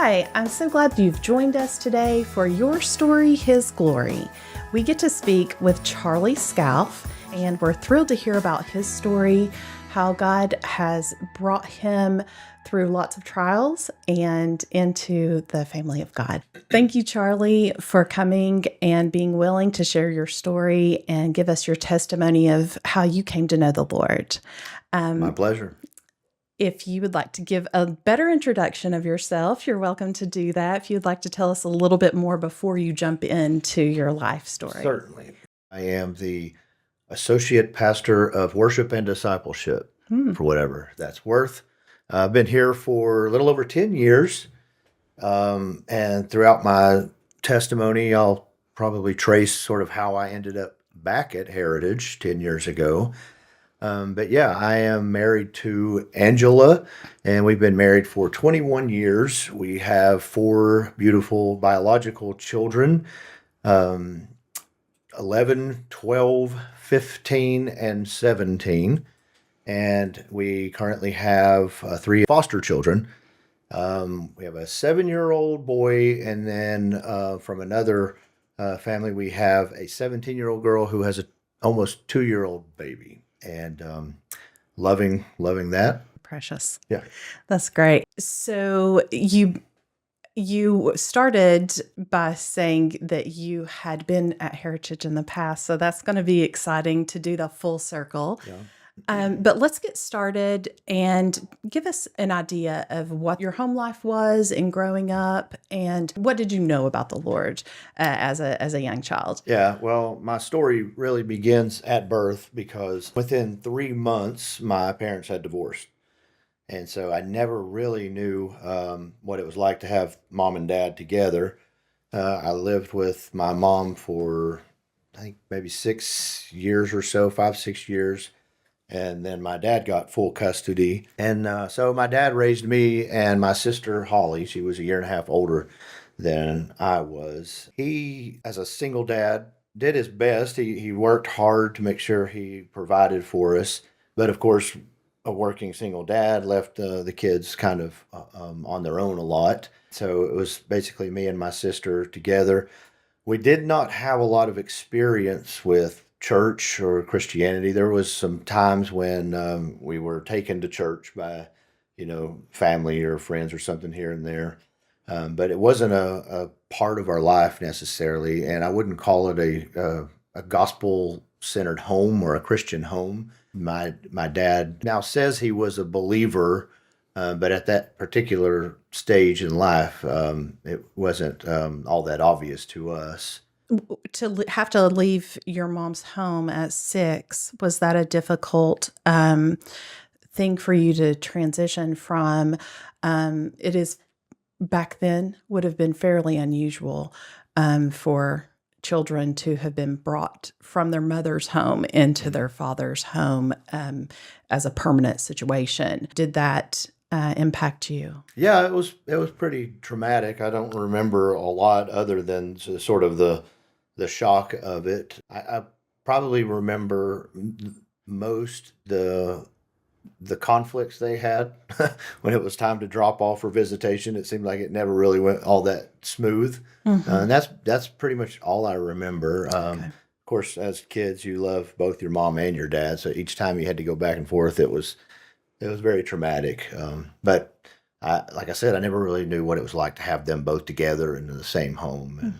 Hi, I'm so glad you've joined us today for Your Story, His Glory. We get to speak with Charlie Scalf, and we're thrilled to hear about his story, how God has brought him through lots of trials and into the family of God. Thank you, Charlie, for coming and being willing to share your story and give us your testimony of how you came to know the Lord. My pleasure. If you would like to give a better introduction of yourself, you're welcome to do that. If you'd like to tell us a little bit more before you jump into your life story. Certainly. I am the Associate Pastor of Worship and Discipleship, for whatever that's worth. I've been here for a little over 10 years. And throughout my testimony, I'll probably trace sort of how I ended up back at Heritage 10 years ago. But yeah, I am married to Angela, and we've been married for 21 years. We have 4 beautiful biological children, 11, 12, 15, and 17. And we currently have 3 foster children. We have a 7-year-old boy, and then from another family, we have a 17-year-old girl who has a almost 2-year-old baby. And loving that. Precious. Yeah. That's great. So you started by saying that you had been at Heritage in the past. So that's going to be exciting to do the full circle. Yeah. But let's get started and give us an idea of what your home life was in growing up, and what did you know about the Lord as a young child? Yeah, well, my story really begins at birth because within 3 months, my parents had divorced. And so I never really knew what it was like to have mom and dad together. I lived with my mom for, I think, maybe 6 years or so, 5, 6 years. And then my dad got full custody. And so my dad raised me and my sister Holly. She was a year and a half older than I was. He, as a single dad, did his best. He worked hard to make sure he provided for us. But of course, a working single dad left the kids kind of on their own a lot. So it was basically me and my sister together. We did not have a lot of experience with church or Christianity. There was some times when we were taken to church by, family or friends or something here and there. But it wasn't a part of our life necessarily, and I wouldn't call it a gospel-centered home or a Christian home. My dad now says he was a believer, but at that particular stage in life, it wasn't all that obvious to us. To have to leave your mom's home at 6, was that a difficult thing for you to transition from? It is back then would have been fairly unusual for children to have been brought from their mother's home into their father's home as a permanent situation. Did that impact you? Yeah, it was pretty traumatic. I don't remember a lot other than sort of the shock of it. I probably remember most the conflicts they had when it was time to drop off for visitation. It seemed like it never really went all that smooth. And that's pretty much all I remember. Okay. Of course, as kids, you love both your mom and your dad. So each time you had to go back and forth, it was very traumatic. But like I said, I never really knew what it was like to have them both together in the same home and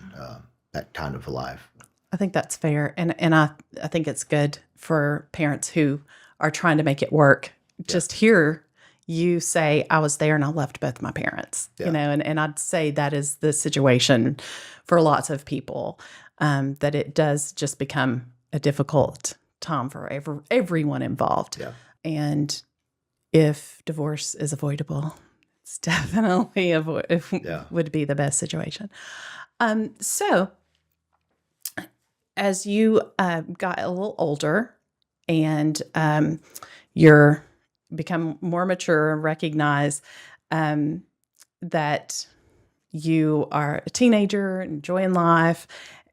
that kind of a life. I think that's fair. And I think it's good for parents who are trying to make it work. Just hear you say, I was there and I left both my parents, Yeah. and I'd say that is the situation for lots of people, that it does just become a difficult time for everyone involved. Yeah. And if divorce is avoidable, it's definitely would be the best situation. So as you got a little older and you're become more mature and recognize that you are a teenager, enjoying life,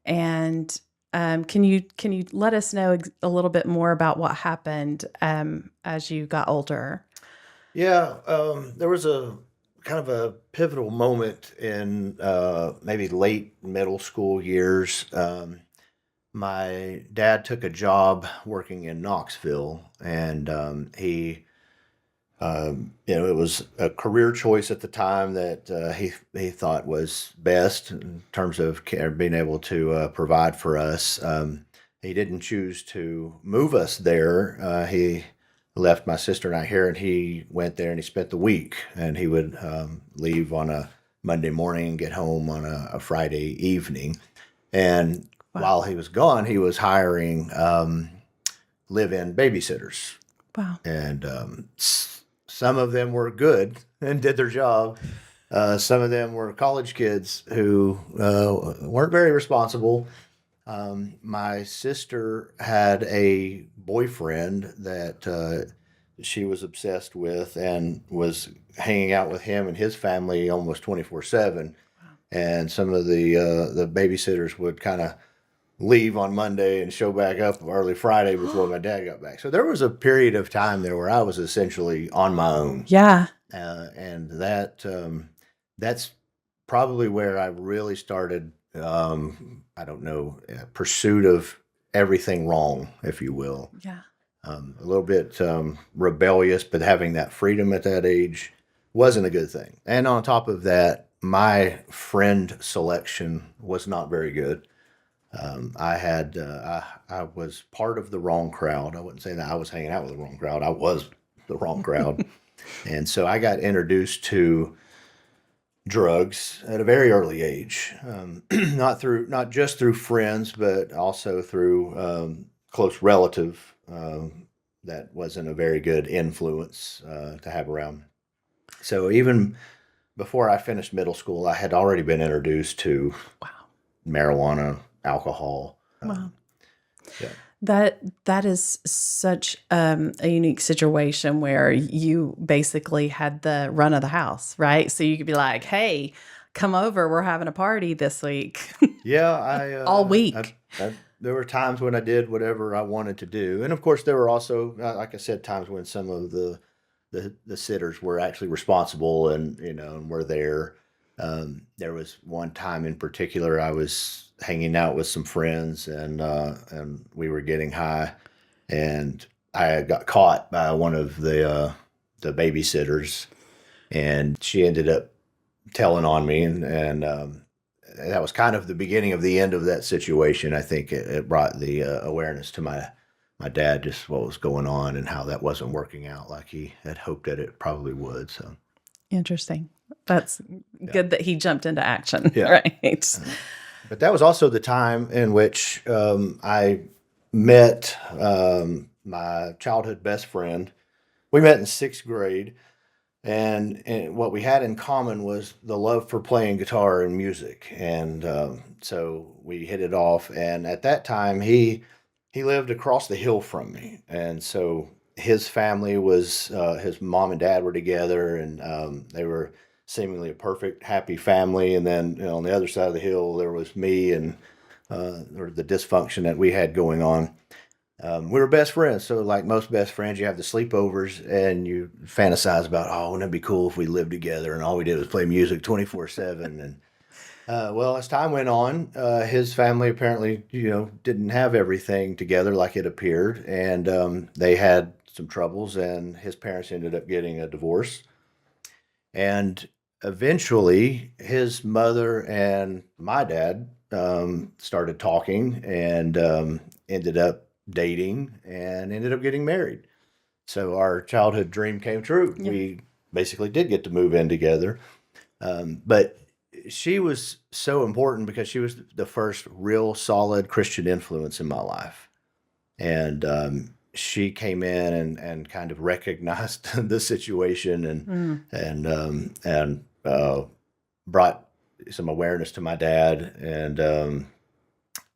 and can you let us know a little bit more about what happened as you got older? Yeah, there was a kind of a pivotal moment in maybe late middle school years. My dad took a job working in Knoxville, and it was a career choice at the time that he thought was best in terms of being able to provide for us. He didn't choose to move us there. He left my sister and I here, and he went there and he spent the week. And he would leave on a Monday morning and get home on a Friday evening. And Wow. while he was gone, he was hiring live-in babysitters, Wow. and some of them were good and did their job. Some of them were college kids who weren't very responsible. My sister had a boyfriend that she was obsessed with and was hanging out with him and his family almost 24/7. And some of the babysitters would kind of leave on Monday and show back up early Friday before my dad got back. So there was a period of time there where I was essentially on my own. Yeah. And that's probably where I really started, I don't know, pursuit of everything wrong, if you will. Yeah. A little bit rebellious, but having that freedom at that age wasn't a good thing. And on top of that, my friend selection was not very good. I was part of the wrong crowd. I wouldn't say that I was hanging out with the wrong crowd. I was the wrong crowd. And so I got introduced to drugs at a very early age, not just through friends, but also through close relative that wasn't a very good influence to have around. So even before I finished middle school, I had already been introduced to Wow. marijuana, alcohol. Wow. Yeah. That is such a unique situation where you basically had the run of the house, right? So you could be like, "Hey, come over. We're having a party this week." Yeah, All week. there were times when I did whatever I wanted to do, and of course there were also, like I said, times when some of the sitters were actually responsible and and were there. There was one time in particular I was hanging out with some friends and we were getting high, and I got caught by one of the babysitters, and she ended up telling on me, and that was kind of the beginning of the end of that situation. I think it brought the awareness to my dad, just what was going on and how that wasn't working out like he had hoped that it probably would. So Interesting. That's good that he jumped into action, Yeah. right? But that was also the time in which I met my childhood best friend. We met in sixth grade, and what we had in common was the love for playing guitar and music. And so we hit it off. And at that time, he lived across the hill from me, and so his family was his mom and dad were together, and they were seemingly a perfect, happy family. And then on the other side of the hill, there was me and or the dysfunction that we had going on. We were best friends, so like most best friends, you have the sleepovers and you fantasize about, oh, wouldn't it be cool if we lived together and all we did was play music 24/7. And well, as time went on, his family apparently, didn't have everything together like it appeared, and they had some troubles, and his parents ended up getting a divorce. And eventually, his mother and my dad started talking and ended up dating and ended up getting married. So our childhood dream came true. Yeah. We basically did get to move in together. But she was so important because she was the first real solid Christian influence in my life. And she came in and kind of recognized the situation and brought some awareness to my dad.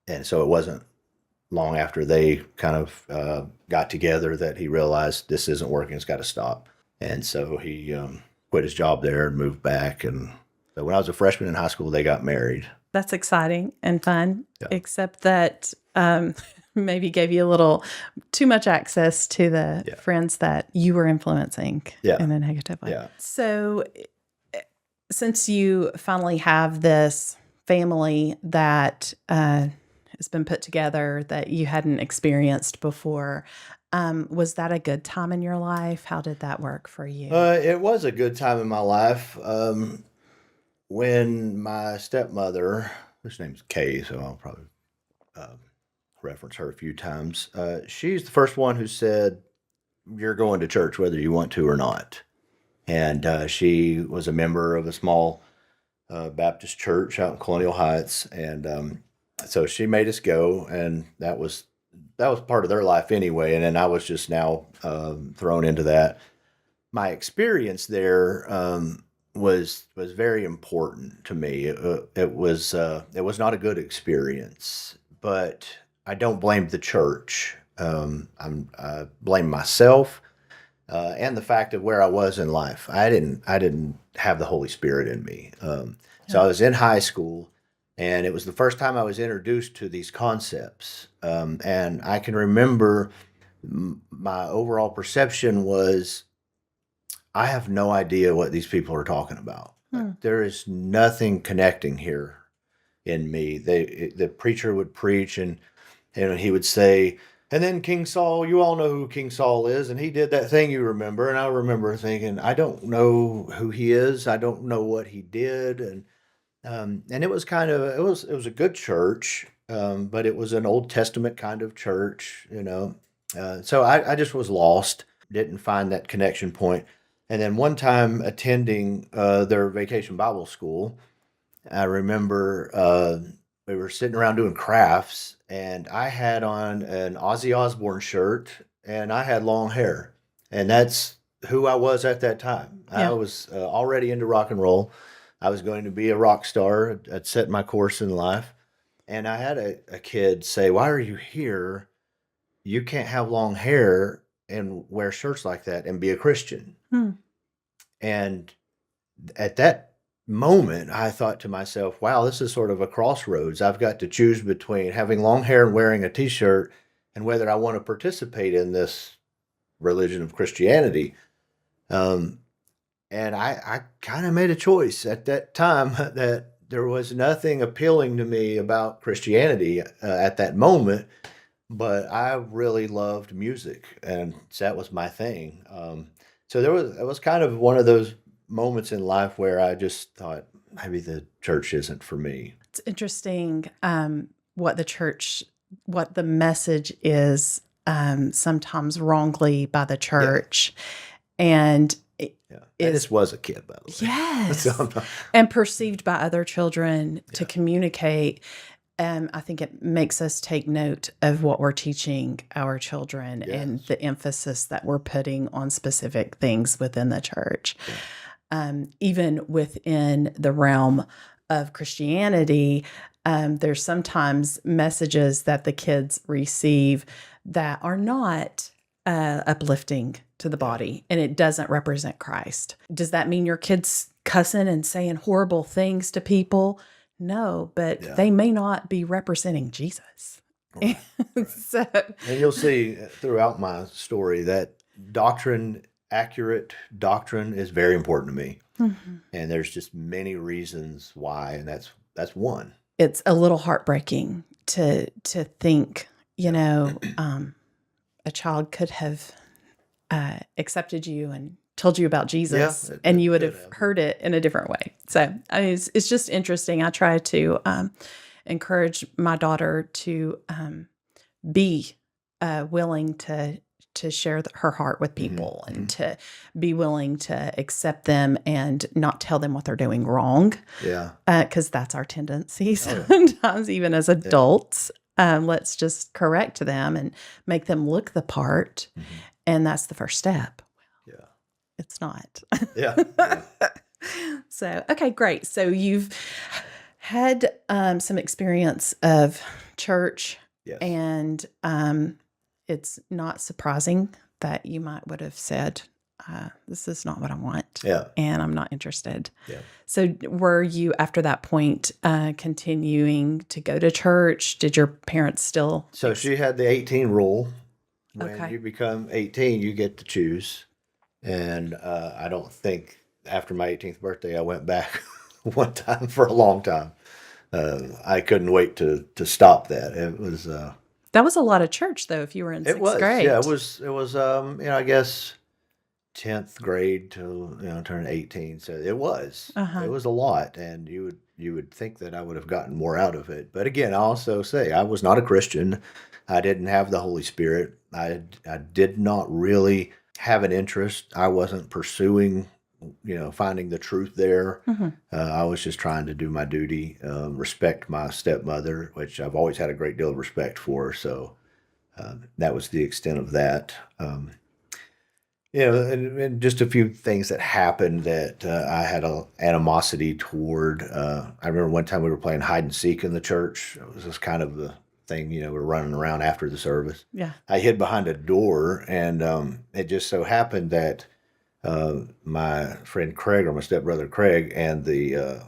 And so it wasn't long after they kind of got together that he realized this isn't working, it's got to stop. And so he quit his job there and moved back. And so when I was a freshman in high school, they got married. That's exciting and fun, Yeah. except that maybe gave you a little too much access to the Yeah. friends that you were influencing Yeah. in a negative way. Yeah. So since you finally have this family that has been put together that you hadn't experienced before, was that a good time in your life? How did that work for you? It was a good time in my life. When my stepmother, whose name's Kay, so I'll probably uh, reference her a few times, she's the first one who said, "You're going to church whether you want to or not." And she was a member of a small Baptist church out in Colonial Heights, and so she made us go, and that was part of their life anyway. And then I was just now thrown into that. My experience there was very important to me. It was not a good experience, but I don't blame the church. I blame myself and the fact of where I was in life. I didn't have the Holy Spirit in me. So Yeah. I was in high school, and it was the first time I was introduced to these concepts. And I can remember my overall perception was I have no idea what these people are talking about. Hmm. There is nothing connecting here in me. The preacher would preach, and he would say, and then King Saul, you all know who King Saul is, and he did that thing you remember. And I remember thinking, I don't know who he is. I don't know what he did. And it was it was a good church, but it was an Old Testament kind of church, you know. So I just was lost, didn't find that connection point. And then one time attending their vacation Bible school, I remember we were sitting around doing crafts, and I had on an Ozzy Osbourne shirt, and I had long hair, and that's who I was at that time. I Yeah. was already into rock and roll. I was going to be a rock star. I'd set my course in life, and I had a kid say, "Why are you here? You can't have long hair and wear shirts like that and be a Christian." Hmm. And at that moment, I thought to myself, wow, this is sort of a crossroads. I've got to choose between having long hair and wearing a t shirt and whether I want to participate in this religion of Christianity. Um, and I kind of made a choice at that time that there was nothing appealing to me about Christianity at that moment, but I really loved music, and so that was my thing. So it was kind of one of those moments in life where I just thought maybe the church isn't for me. It's interesting what the church, what the message is, sometimes wrongly by the Yeah, church, and it yeah. And is this was a kid, by the way. So yes, I'm not, and perceived by other children to yeah, communicate. I think it makes us take note of what we're teaching our children and yes, the emphasis that we're putting on specific things within the church. yeah, Even within the realm of Christianity, there's sometimes messages that the kids receive that are not uplifting to the yeah, body, and it doesn't represent Christ. Does that mean your kids cussing and saying horrible things to people? No, but yeah. they may not be representing Jesus. Right, right. So, And you'll see throughout my story that doctrine, accurate doctrine, is very important to me. mhm. And there's just many reasons why, and that's one. It's a little heartbreaking to think, Yeah, a child could have accepted you and told you about yeah, Jesus, and it you would could have have. heard it in a different way. So, I mean, it's just interesting. I try to encourage my daughter to be willing to share her heart with Hmm, people hmm. and to be willing to accept them and not tell them what they're doing wrong, Yeah. because that's our tendency Oh yeah. sometimes, even as Yeah. adults. Let's just correct them and make them look the part, Hmm. and that's the first step. Yeah. It's not. Yeah. Yeah. So, okay, great. So you've had some experience of church, Yes. and it's not surprising that you might would have said, "This is not what I want, Yeah. and I'm not interested." Yeah. So, were you after that point continuing to go to church? Did your parents still? So she had the 18 rule. When Okay. you become 18, you get to choose. And I don't think after my 18th birthday, I went back one time for a long time. I couldn't wait to stop that. That was a lot of church, though, if you were in It sixth was, yeah, grade. it was, I guess 10th grade to, turn 18. So it Uh-huh. was a lot. And you would think that I would have gotten more out of it. But again, I also say I was not a Christian. I didn't have the Holy Spirit. I did not really have an interest. I wasn't pursuing, finding the truth there. Mhm. I was just trying to do my duty, respect my stepmother, which I've always had a great deal of respect for. So that was the extent of that. And just a few things that happened that I had a animosity toward. I remember one time we were playing hide and seek in the church. It was just kind of the thing, we're running around after the service. Yeah. I hid behind a door, and it just so happened that my friend Craig, or my stepbrother Craig, and the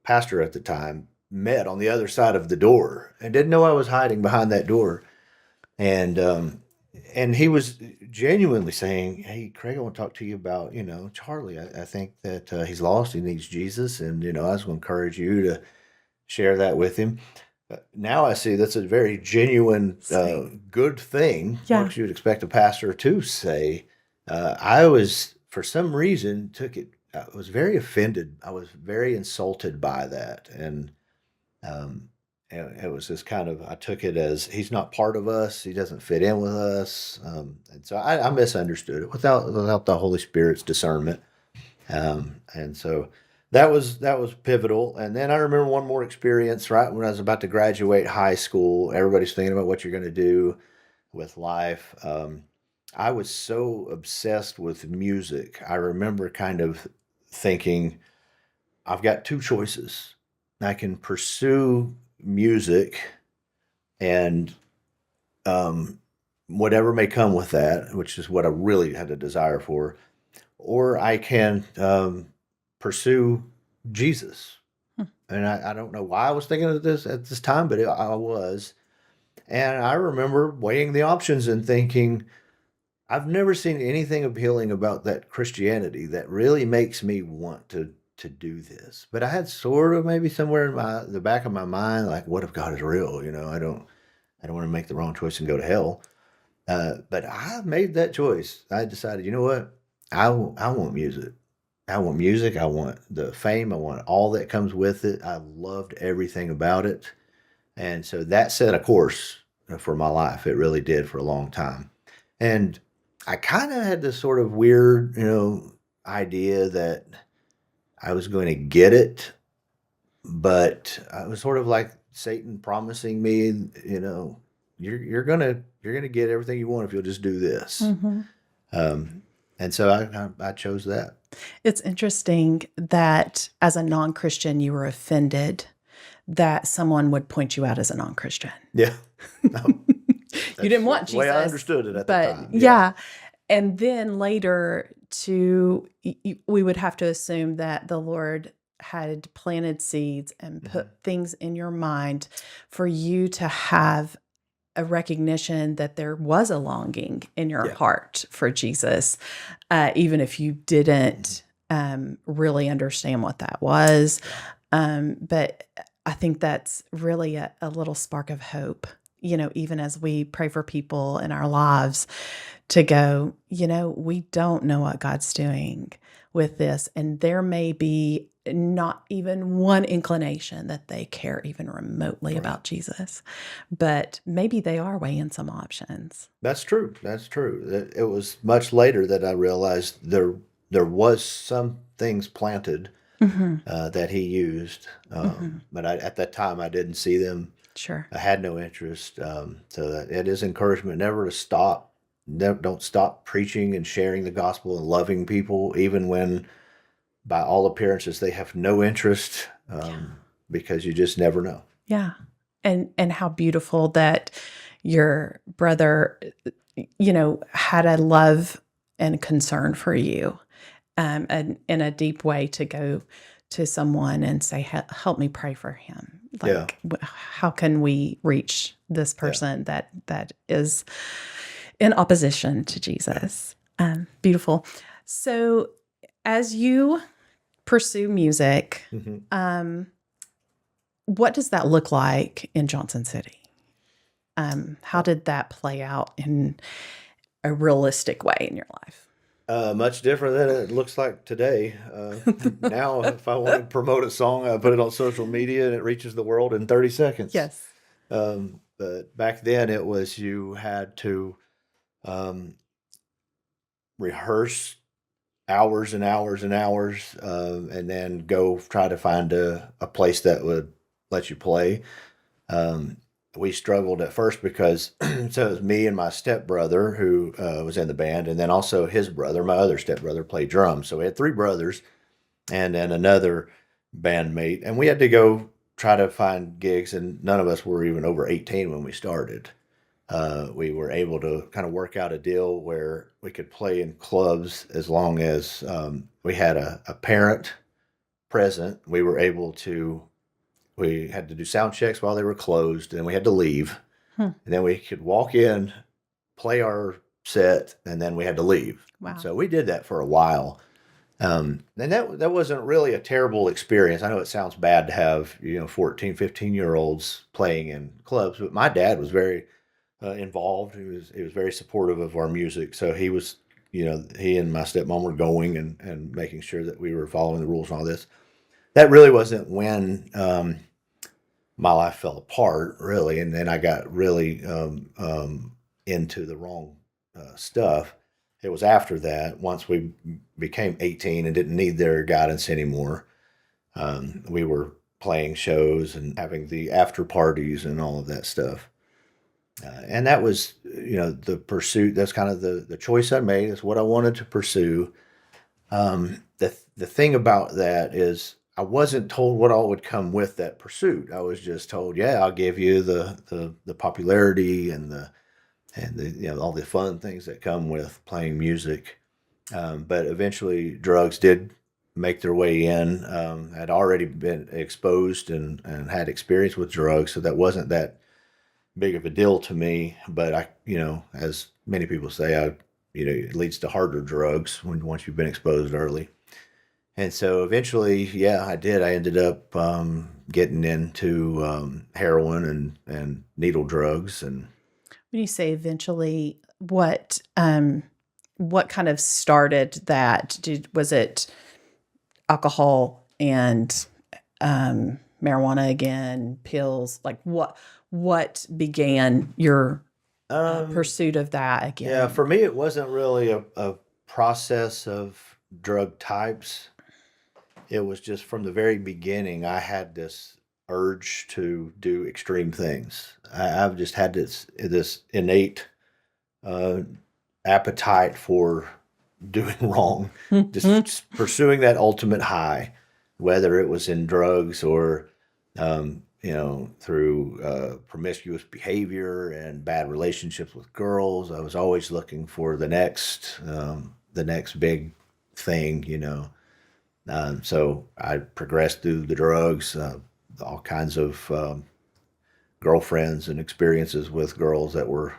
pastor at the time met on the other side of the door and didn't know I was hiding behind that door. And he was genuinely saying, "Hey, Craig, I want to talk to you about, Charlie. I think that he's lost. He needs Jesus, and I was going to encourage you to share that with him." Now I see that's a very genuine, Sweet. good thing. Yeah. What you'd expect a pastor to say. I was, for some reason, took it. I was very offended. I was very insulted by that, and um, it was just kind of, I took it as he's not part of us. He doesn't fit in with us. And so I misunderstood it without the Holy Spirit's discernment. And so that was pivotal. And then I remember one more experience right when I was about to graduate high school. Everybody's thinking about what you're going to do with life. I was so obsessed with music. I remember kind of thinking, I've got two choices. I can pursue music and um, whatever may come with that, which is what I really had a desire for, or I can pursue Jesus. Hmm. And I don't know why I was thinking of this at this time, but I was. And I remember weighing the options and thinking, I've never seen anything appealing about that Christianity that really makes me want to do this. But I had sort of maybe somewhere in the back of my mind, like, what if God is real? I don't want to make the wrong choice and go to hell. But I made that choice. I decided, you know what? I want music. I want music. I want the fame. I want all that comes with it. I loved everything about it. And so that set a course for my life. It really did for a long time. And I kind of had this sort of weird, idea that I was going to get it, but I was sort of like Satan promising me, you're gonna get everything you want if you'll just do this. Hmm. Um, and so I chose that. It's interesting that as a non-Christian, you were offended that someone would point you out as a non-Christian. Yeah, no, You that's didn't want the way I Jesus, understood it at the but time. Yeah, yeah. And then later, we would have to assume that the Lord had planted seeds and hmm put things in your mind for you to have a recognition that there was a longing in your yeah, heart for Jesus, even if you hmm didn't really understand what that was. yeah, But I think that's really a little spark of hope, even as we pray for people in our lives to go, we don't know what God's doing with this. And there may be not even one inclination that they care even remotely right. about Jesus, but maybe they are weighing some options. That's true. That's true. It was much later that I realized there was some things planted Hmm. that he used, Hmm. but at that time I didn't see them. Sure. I had no interest. So that it is encouragement never to stop. Don't stop preaching and sharing the gospel and loving people, even when, by all appearances, they have no interest, Yeah. because you just never know. Yeah. And how beautiful that your brother, had a love and concern for you, and in a deep way to go to someone and say, Help me pray for him." Yeah, Like, how can we reach this yeah, person that is in opposition to yeah. Jesus? Beautiful. So, As you pursue music, what does that look like in Johnson City? How did that play out in a realistic way in your life? Much different than it looks like today. Now, if I want to promote a song, I put it on social media and it reaches the world in 30 seconds. Yes. But back then, it was you had to um, rehearse hours and hours and hours, and then go try to find a place that would let you play. Um, we struggled at first because so it was me and my stepbrother who was in the band, and then also his brother, my other stepbrother, played drums. So we had three brothers and then another bandmate, and we had to go try to find gigs, and none of us were even over 18 when we started. We were able to kind of work out a deal where we could play in clubs as long as we had a parent present. We had to do sound checks while they were closed, and we had to leave. And then we could walk in, play our set, and then we had to leave. Wow. So we did that for a while. And that wasn't really a terrible experience. I know it sounds bad to have, 14, 15-year-olds playing in clubs, but my dad was very involved. He was very supportive of our music. So he and my stepmom were going and making sure that we were following the rules and all this. That really wasn't when my life fell apart, really, and then I got really into the wrong stuff. It was after that, once we became 18 and didn't need their guidance anymore. We were playing shows and having the after parties and all of that stuff. And that was, the pursuit. That's kind of the choice I made. Is what I wanted to pursue. The thing about that is I wasn't told what all would come with that pursuit. I was just told, yeah, I'll give you the popularity and the all the fun things that come with playing music. But eventually, drugs did make their way in. I'd already been exposed and had experience with drugs, so that wasn't that big of a deal to me. But as many people say, it leads to harder drugs once you've been exposed early. And so eventually, yeah, I did. I ended up getting into heroin and needle drugs. And When you say eventually, what kind of started that? Was it alcohol and marijuana again, pills? Like what began your pursuit of that again? yeah, for me, it wasn't really a process of drug types. It was just from the very beginning, I had this urge to do extreme things. I've just had this innate uh, appetite for doing wrong, just pursuing that ultimate high, whether it was in drugs or through promiscuous behavior and bad relationships with girls. I was always looking for the next big thing. So I progressed through the drugs, all kinds of girlfriends and experiences with girls that were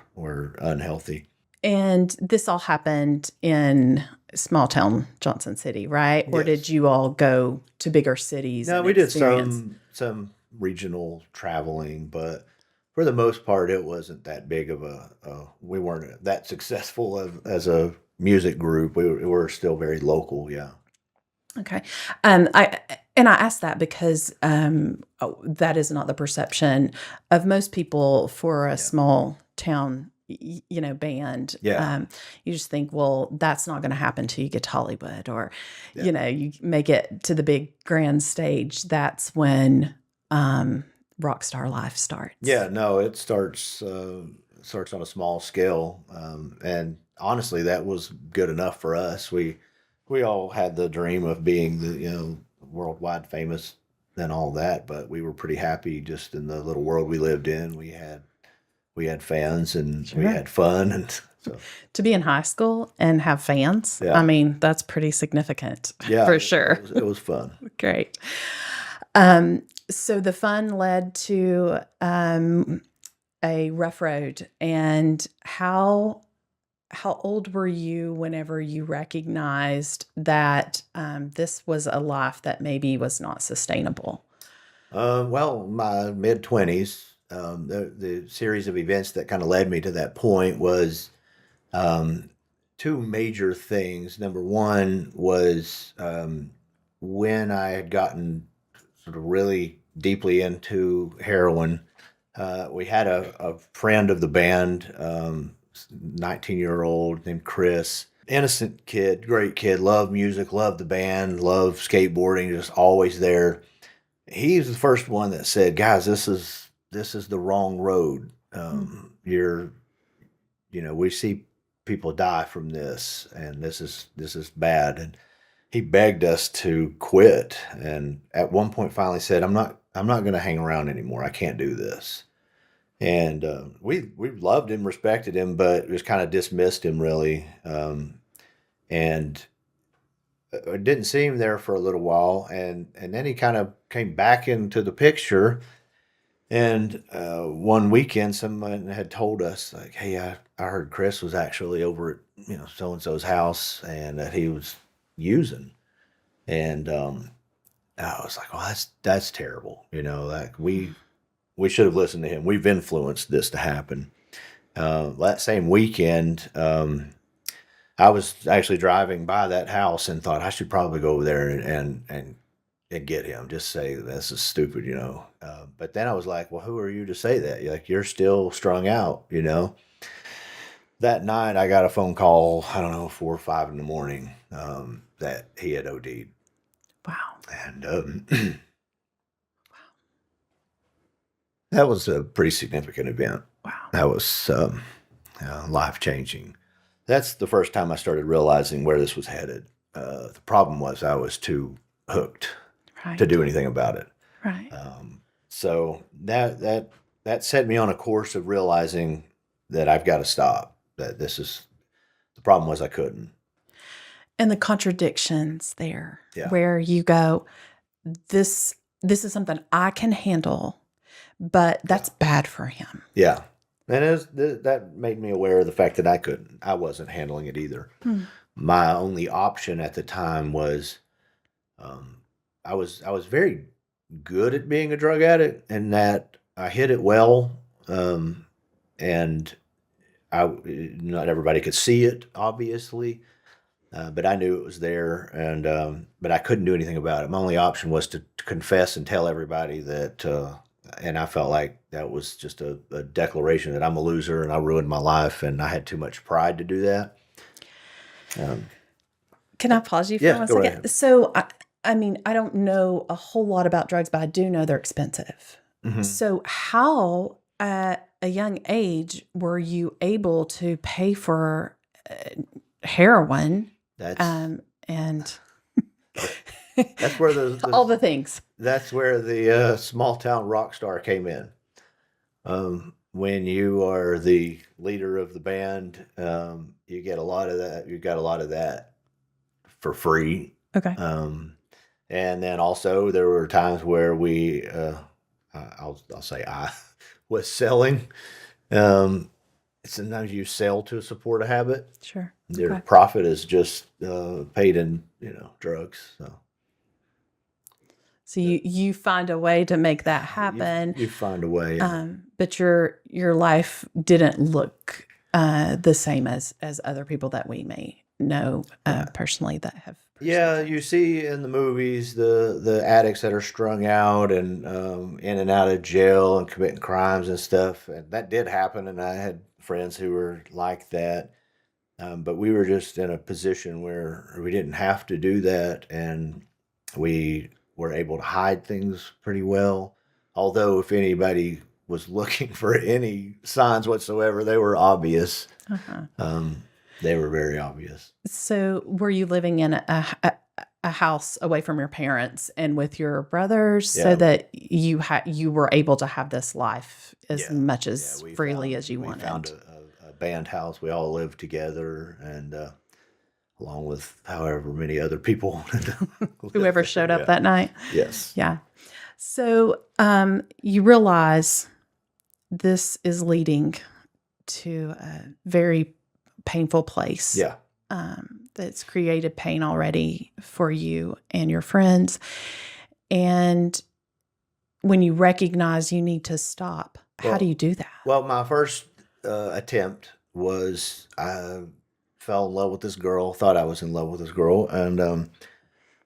unhealthy. And this all happened in small town Johnson City, right? Or did Yes. you all go to bigger cities No, and we did experience? some regional traveling, but for the most part, it wasn't that big of we weren't that successful as a music group. We were still very local. Yeah. Okay. I asked that because that is not the perception of most people for a Yeah. small town, band. Yeah. You just think, well, that's not going to happen till you get to Hollywood, or Yeah. you make it to the big grand stage. That's when rock star life starts. Yeah, no, it starts on a small scale, and honestly, that was good enough for us. We all had the dream of being the worldwide famous and all that, but we were pretty happy just in the little world we lived in. We had fans and we Sure. had fun, and so To be in high school and have fans, I yeah, mean, that's pretty significant yeah, for it sure. was it was fun. Great. So the fun led to a rough road. And how how old were you whenever you recognized that this was a life that maybe was not sustainable? Well, my mid 20s, the series of events that kind of led me to that point was um, two major things. Number one was when I had gotten sort of really deeply into heroin. We had a friend of the band, 19-year-old named Chris. Innocent kid, great kid, loved music, loved the band, loved skateboarding, just always there. He's the first one that said, "Guys, this is the wrong road. Mm. We see people die from this, and this is bad." And he begged us to quit, and at one point finally said, I'm not going to hang around anymore. I can't do this." And we loved him, respected him, but it was kind of dismissed him really. And I didn't see him there for a little while, and then he kind of came back into the picture. And one weekend, someone had told us, like, "Hey, I heard Chris was actually over at so and so's house, and that he was using." And I was like, "Well, that's terrible. Like we should have listened to him. We've influenced this to happen." That same weekend, I was actually driving by that house and thought I should probably go over there and get him. Just say this is stupid. But then I was like, well, who are you to say that? You're still strung out. That night, I got a phone call. I don't know, 4 or 5 in the morning, that he had OD'd, Wow. and that was a pretty significant event. Wow. That was life changing. That's the first time I started realizing where this was headed. The problem was I was too hooked to Right. do anything about it. Right. So that set me on a course of realizing that I've got to stop. That this is the problem was I couldn't. And the contradictions there, Yeah, where you go, this is something I can handle, but yeah, that's bad for him. yeah. And that made me aware of the fact that I couldn't. I wasn't handling it either. Hmm. My only option at the time was um, I was very good at being a drug addict, and that I hit it well. And not everybody could see it, obviously, but I knew it was there, and but I couldn't do anything about it. My only option was to confess and tell everybody that, and I felt like that was just a declaration that I'm a loser and I ruined my life, and I had too much pride to do that. Um, Can I pause you for yeah, one go second? ahead. So, I mean, I don't know a whole lot about drugs, but I do know they're expensive. Hmm. So, how at a young age were you able to pay for heroin That's and that's where the all the things? that's where the small town rock star came in. When you are the leader of the band, you get a lot of that. You got a lot of that for free. Okay. Um, and then also there were times where I'll say I was selling. Um, Sometimes you sell to support a habit. Sure. Your Okay. profit is just paid in drugs. So So you find a way to make that you happen, you find a way. but your life didn't look the same as other people that we may know Yeah. personally that have pursued Yeah, that. you see in the movies the addicts that are strung out and in and out of jail and committing crimes and stuff, and that did happen. And I had friends who were like that, but we were just in a position where we didn't have to do that, and we were able to hide things pretty well. Although, if anybody was looking for any signs whatsoever, they were obvious. Uh-huh. Um, they were very obvious. So were you living in a house away from your parents and with your brothers so Yeah. that you were able to have this life as Yeah, much yeah, as freely as you we found wanted? a band house. We all lived together, and along with however many other people lived Whoever there. showed up Yeah. that night. Yes. Yeah. So you realize this is leading to a very painful place. Yeah. That's created pain already for you and your friends. And when you recognize you need to stop, how do you do that? Well, my first attempt was I fell in love with this girl, thought I was in love with this girl, and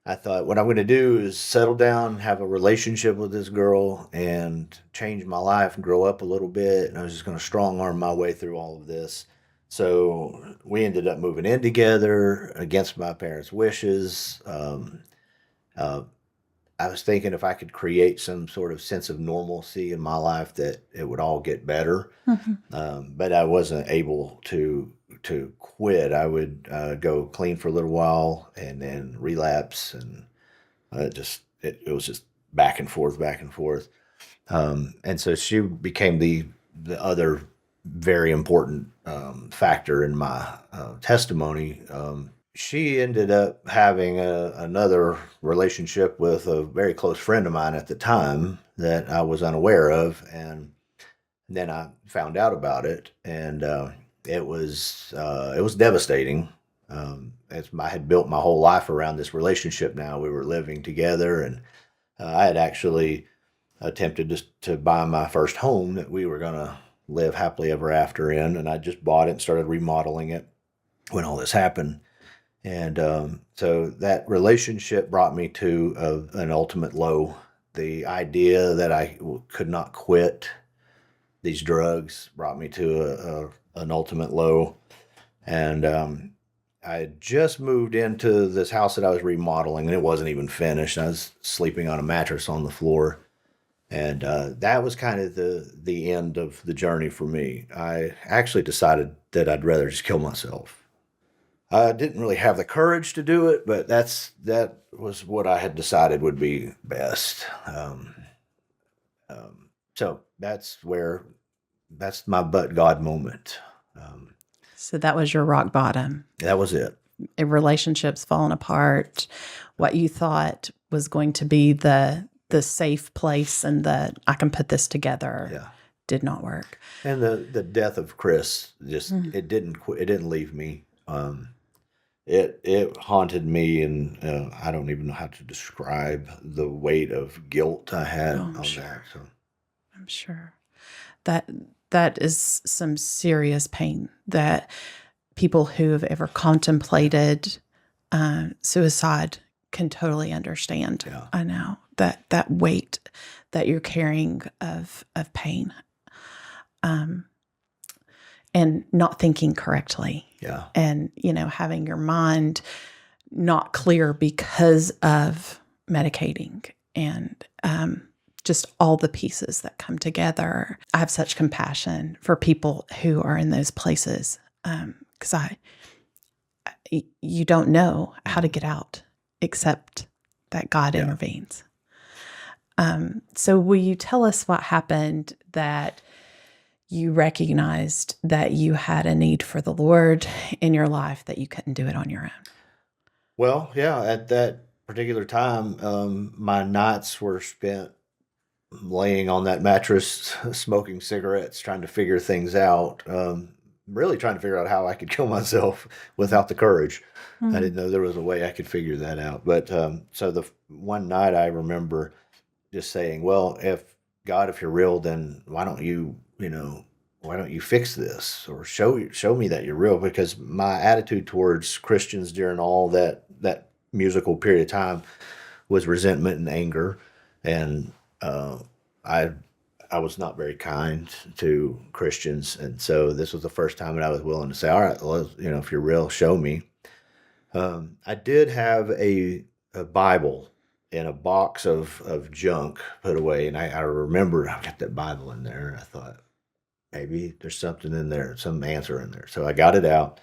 I thought what I'm going to do is settle down, have a relationship with this girl, and change my life and grow up a little bit. And I was just going to strong arm my way through all of this. So we ended up moving in together against my parents' wishes. Uh, I was thinking if I could create some sort of sense of normalcy in my life, that it would all get better. Mhm. But I wasn't able to quit. I would go clean for a little while and then relapse, and it was just back and forth, back and forth. And so she became the other very important factor in my testimony. She ended up having another relationship with a very close friend of mine at the time that I was unaware of, and then I found out about it, and it was devastating. As I had built my whole life around this relationship. Now we were living together, and I had actually attempted to buy my first home that we were going to live happily ever after in, and I just bought it and started remodeling it when all this happened. And so that relationship brought me to an ultimate low. The idea that I could not quit these drugs brought me to an ultimate low. And I had just moved into this house that I was remodeling, and it wasn't even finished. I was sleeping on a mattress on the floor. And that was kind of the end of the journey for me. I actually decided that I'd rather just kill myself. I didn't really have the courage to do it, but that was what I had decided would be best. So that's my but God moment. So that was your rock bottom. That was it. Relationships falling apart. What you thought was going to be the safe place and the I can put this together did not work. And the death of Chris just it didn't leave me. It haunted me, and I don't even know how to describe the weight of guilt I had on that. So I'm sure that is some serious pain that people who have ever contemplated suicide can totally understand. Yeah. I know that weight that you're carrying of pain, and not thinking correctly. Yeah. And, having your mind not clear because of medicating and just all the pieces that come together. I have such compassion for people who are in those places because you don't know how to get out except that God intervenes. So will you tell us what happened that you recognized that you had a need for the Lord in your life, that you couldn't do it on your own? Well, yeah, at that particular time, my nights were spent laying on that mattress, smoking cigarettes, trying to figure things out. Really trying to figure out how I could kill myself without the courage. I didn't know there was a way I could figure that out. But so the one night I remember just saying, "Well, if God, if you're real, then why don't you, why don't you fix this or show me that you're real?" Because my attitude towards Christians during all that musical period of time was resentment and anger, and I was not very kind to Christians, and so this was the first time that I was willing to say, "All right, well, if you're real, show me." I did have a Bible in a box of junk put away, and I remember I got that Bible in there, and I thought maybe there's something in there, some answer in there. So I got it out,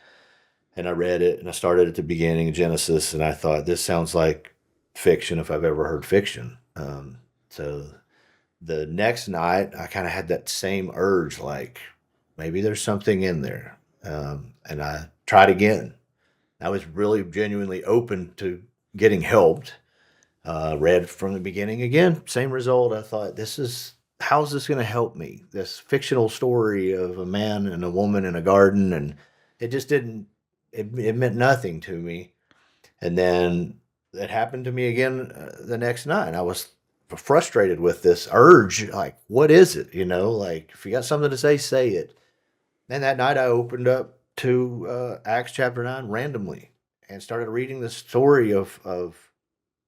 and I read it, and I started at the beginning of Genesis, and I thought this sounds like fiction if I've ever heard fiction. So the next night, I kind of had that same urge, like maybe there's something in there, and I tried again. I was really genuinely open to getting helped. Read from the beginning again, same result. I thought, how's this going to help me? This fictional story of a man and a woman in a garden, and it just didn't, it meant nothing to me. And then it happened to me again the next night. I was frustrated with this urge. Like, what is it? Like, if you got something to say it. And that night I opened up to Acts chapter 9 randomly and started reading the story of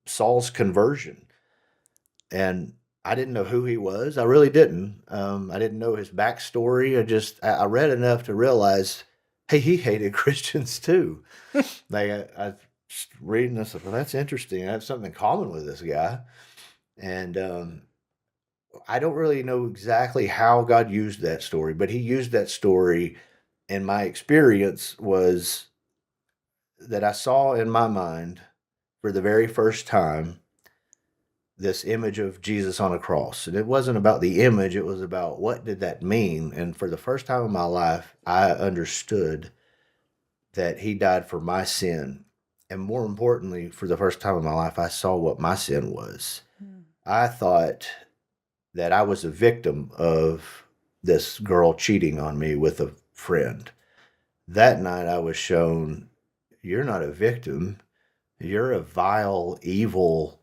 Saul's conversion. And I didn't know who he was. I really didn't. I didn't know his backstory. I read enough to realize, hey, he hated Christians too. Like I was reading this, well, that's interesting. I have something in common with this guy. And I don't really know exactly how God used that story, but he used that story. And my experience was that I saw in my mind for the very first time this image of Jesus on a cross. And it wasn't about the image, it was about what did that mean? And for the first time in my life, I understood that he died for my sin. And more importantly, for the first time in my life, I saw what my sin was. I thought that I was a victim of this girl cheating on me with a friend. That night I was shown, you're not a victim. You're a vile, evil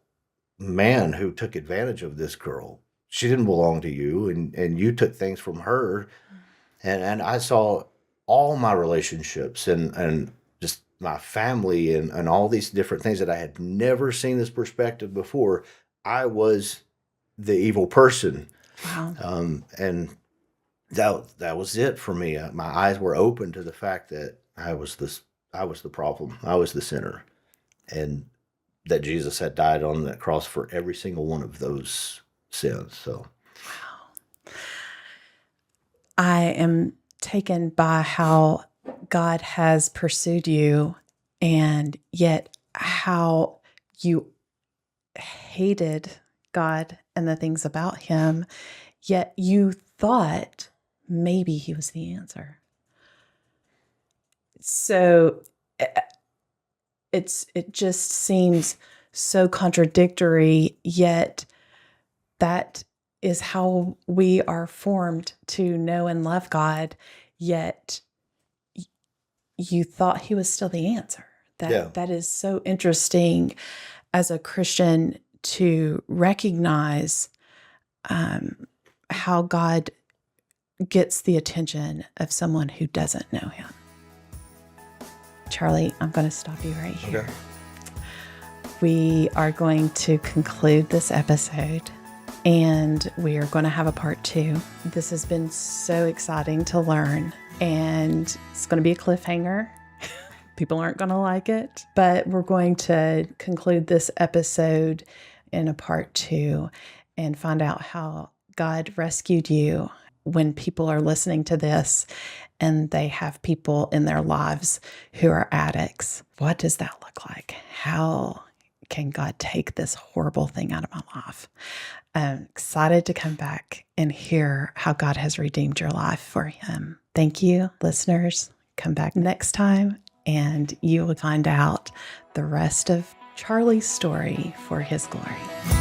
man who took advantage of this girl. She didn't belong to you, and you took things from her. And I saw all my relationships and just my family and all these different things that I had never seen this perspective before. I was the evil person. Wow. And that was it for me. My eyes were open to the fact that I was the problem. I was the sinner. And that Jesus had died on that cross for every single one of those sins. So, Wow. I am taken by how God has pursued you, and yet how you hated God and the things about him, yet you thought maybe he was the answer. So it just seems so contradictory, yet that is how we are formed to know and love God, yet you thought he was still the answer. That is so interesting as a Christian to recognize how God gets the attention of someone who doesn't know him. Charlie, I'm going to stop you right here. Okay. We are going to conclude this episode, and we are going to have a part 2. This has been so exciting to learn, and it's going to be a cliffhanger. People aren't going to like it, but we're going to conclude this episode in a part 2 and find out how God rescued you. When people are listening to this and they have people in their lives who are addicts, what does that look like? How can God take this horrible thing out of my life? I'm excited to come back and hear how God has redeemed your life for him. Thank you, listeners. Come back next time and you will find out the rest of Charlie's story for his glory.